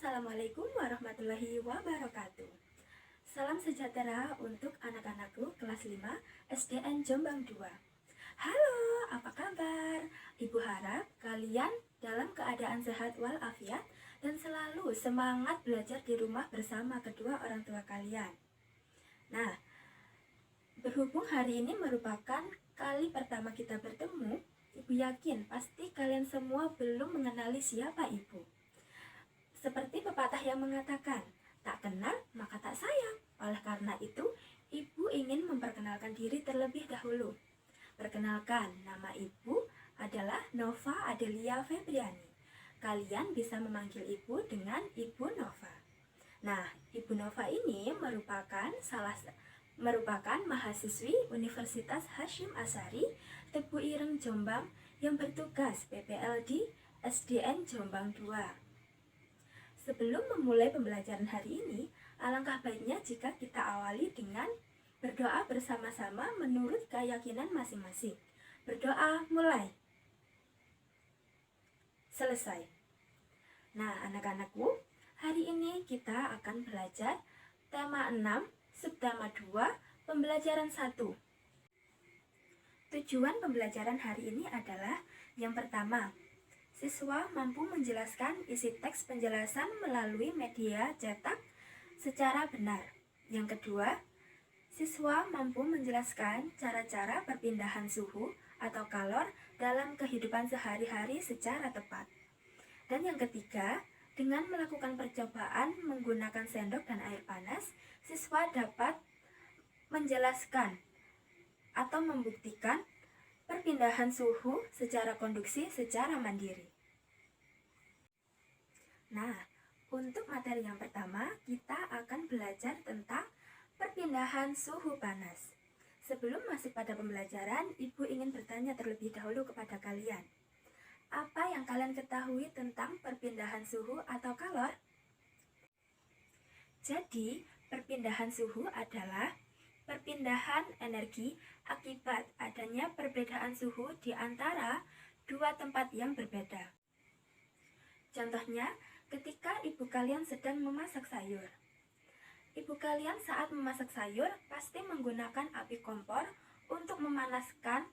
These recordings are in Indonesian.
Assalamualaikum warahmatullahi wabarakatuh. Salam sejahtera untuk anak-anakku kelas 5 SDN Jombang 2. Halo, apa kabar? Ibu harap kalian dalam keadaan sehat walafiat dan selalu semangat belajar di rumah bersama kedua orang tua kalian. Nah, berhubung hari ini merupakan kali pertama kita bertemu, Ibu yakin pasti kalian semua belum mengenali siapa Ibu. Seperti pepatah yang mengatakan, tak kenal maka tak sayang. Oleh karena itu, Ibu ingin memperkenalkan diri terlebih dahulu. Perkenalkan, nama Ibu adalah Nova Adelia Febriani. Kalian bisa memanggil Ibu dengan Ibu Nova. Nah, Ibu Nova ini merupakan mahasiswi Universitas Hasyim Asy'ari Tebu Ireng Jombang yang bertugas PPL di SDN Jombang 2. Sebelum memulai pembelajaran hari ini, alangkah baiknya jika kita awali dengan berdoa bersama-sama menurut keyakinan masing-masing. Berdoa mulai. Selesai. Nah, anak-anakku, hari ini kita akan belajar tema 6, subtema 2, pembelajaran 1. Tujuan pembelajaran hari ini adalah yang pertama, siswa mampu menjelaskan isi teks penjelasan melalui media cetak secara benar. Yang kedua, siswa mampu menjelaskan cara-cara perpindahan suhu atau kalor dalam kehidupan sehari-hari secara tepat. Dan yang ketiga, dengan melakukan percobaan menggunakan sendok dan air panas, siswa dapat menjelaskan atau membuktikan perpindahan suhu secara konduksi secara mandiri. Nah, untuk materi yang pertama, kita akan belajar tentang perpindahan suhu panas. Sebelum masuk pada pembelajaran, Ibu ingin bertanya terlebih dahulu kepada kalian. Apa yang kalian ketahui tentang perpindahan suhu atau kalor? Jadi, perpindahan suhu adalah perpindahan energi akibat adanya perbedaan suhu di antara dua tempat yang berbeda. Contohnya, ketika ibu kalian sedang memasak sayur. Ibu kalian saat memasak sayur pasti menggunakan api kompor untuk memanaskan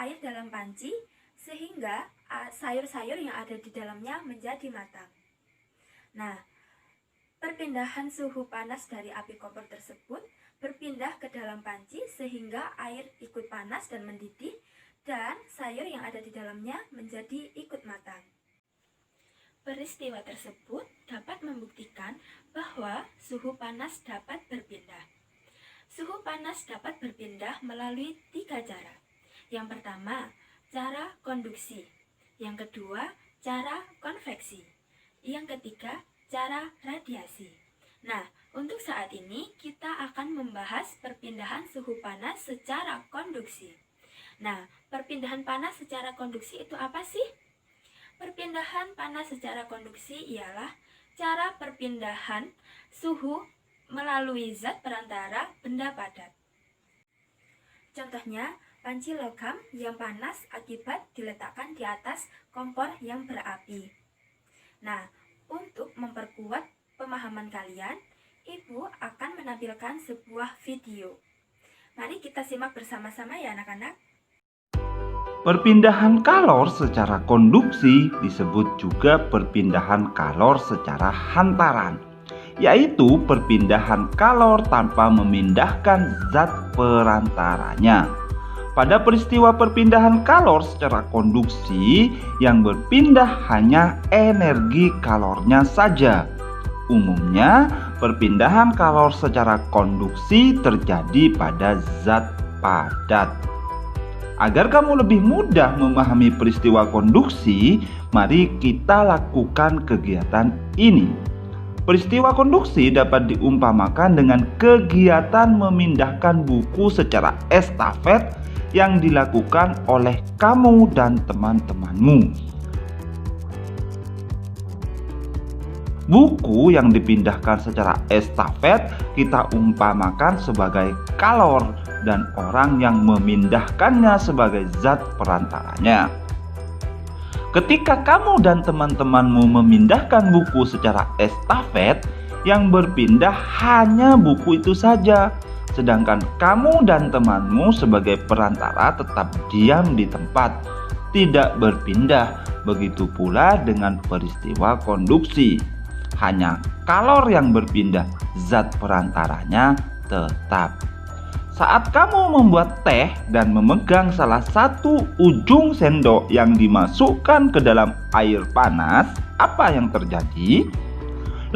air dalam panci sehingga sayur-sayur yang ada di dalamnya menjadi matang. Nah, perpindahan suhu panas dari api kompor tersebut berpindah ke dalam panci sehingga air ikut panas dan mendidih dan sayur yang ada di dalamnya menjadi ikut matang. Peristiwa tersebut dapat membuktikan bahwa suhu panas dapat berpindah. Suhu panas dapat berpindah melalui 3 cara. Yang pertama, cara konduksi. Yang kedua, cara konveksi. Yang ketiga, cara radiasi. Nah, untuk saat ini kita akan membahas perpindahan suhu panas secara konduksi. Nah, perpindahan panas secara konduksi itu apa sih? Perpindahan panas secara konduksi ialah cara perpindahan suhu melalui zat perantara benda padat. Contohnya, panci logam yang panas akibat diletakkan di atas kompor yang berapi. Nah, untuk memperkuat pemahaman kalian, Ibu akan menampilkan sebuah video. Mari kita simak bersama-sama ya anak-anak. Perpindahan kalor secara konduksi disebut juga perpindahan kalor secara hantaran, yaitu perpindahan kalor tanpa memindahkan zat perantaranya. Pada peristiwa perpindahan kalor secara konduksi, yang berpindah hanya energi kalornya saja. Umumnya, perpindahan kalor secara konduksi terjadi pada zat padat. Agar kamu lebih mudah memahami peristiwa konduksi, mari kita lakukan kegiatan ini. Peristiwa konduksi dapat diumpamakan dengan kegiatan memindahkan buku secara estafet yang dilakukan oleh kamu dan teman-temanmu. Buku yang dipindahkan secara estafet kita umpamakan sebagai kalor dan orang yang memindahkannya sebagai zat perantaranya. Ketika kamu dan teman-temanmu memindahkan buku secara estafet, yang berpindah hanya buku itu saja, sedangkan kamu dan temanmu sebagai perantara tetap diam di tempat, tidak berpindah. Begitu pula dengan peristiwa konduksi. Hanya kalor yang berpindah, zat perantaranya tetap. Saat kamu membuat teh dan memegang salah satu ujung sendok yang dimasukkan ke dalam air panas, apa yang terjadi?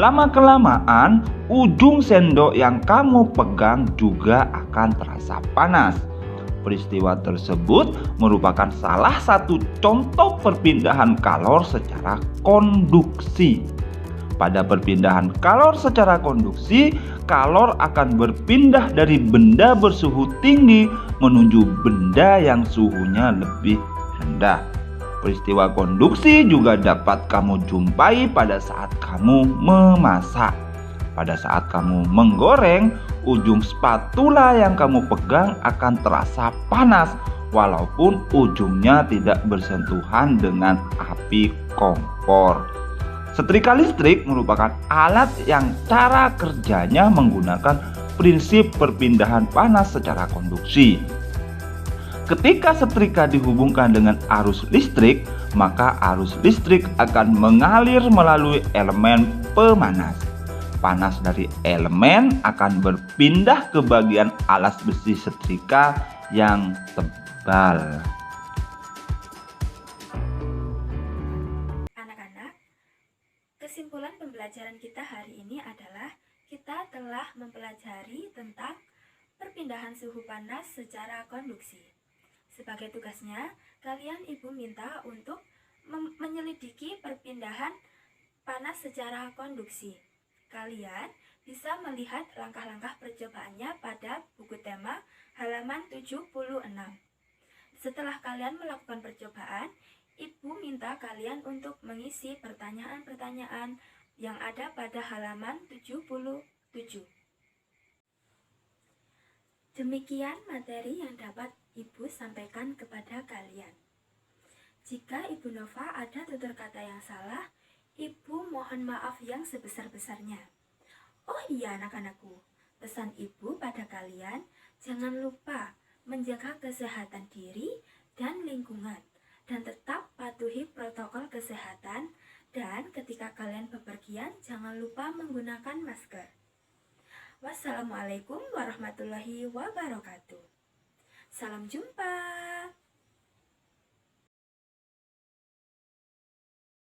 Lama-kelamaan, ujung sendok yang kamu pegang juga akan terasa panas. Peristiwa tersebut merupakan salah satu contoh perpindahan kalor secara konduksi. Pada perpindahan kalor secara konduksi, kalor akan berpindah dari benda bersuhu tinggi menuju benda yang suhunya lebih rendah. Peristiwa konduksi juga dapat kamu jumpai pada saat kamu memasak. Pada saat kamu menggoreng, ujung spatula yang kamu pegang akan terasa panas walaupun ujungnya tidak bersentuhan dengan api kompor. Setrika listrik merupakan alat yang cara kerjanya menggunakan prinsip perpindahan panas secara konduksi. Ketika setrika dihubungkan dengan arus listrik, maka arus listrik akan mengalir melalui elemen pemanas. Panas dari elemen akan berpindah ke bagian alas besi setrika yang tebal. Kesimpulan pembelajaran kita hari ini adalah kita telah mempelajari tentang perpindahan suhu panas secara konduksi. Sebagai tugasnya, kalian ibu minta untuk menyelidiki perpindahan panas secara konduksi. Kalian bisa melihat langkah-langkah percobaannya pada buku tema halaman 76. Setelah kalian melakukan percobaan, Ibu minta kalian untuk mengisi pertanyaan-pertanyaan yang ada pada halaman 77. Demikian materi yang dapat Ibu sampaikan kepada kalian. Jika Ibu Nova ada tutur kata yang salah, Ibu mohon maaf yang sebesar-besarnya. Oh iya anak-anakku, pesan Ibu pada kalian, jangan lupa menjaga kesehatan diri dan lingkungan. Dan tetap patuhi protokol kesehatan, dan ketika kalian bepergian jangan lupa menggunakan masker. Wassalamualaikum warahmatullahi wabarakatuh. Salam jumpa.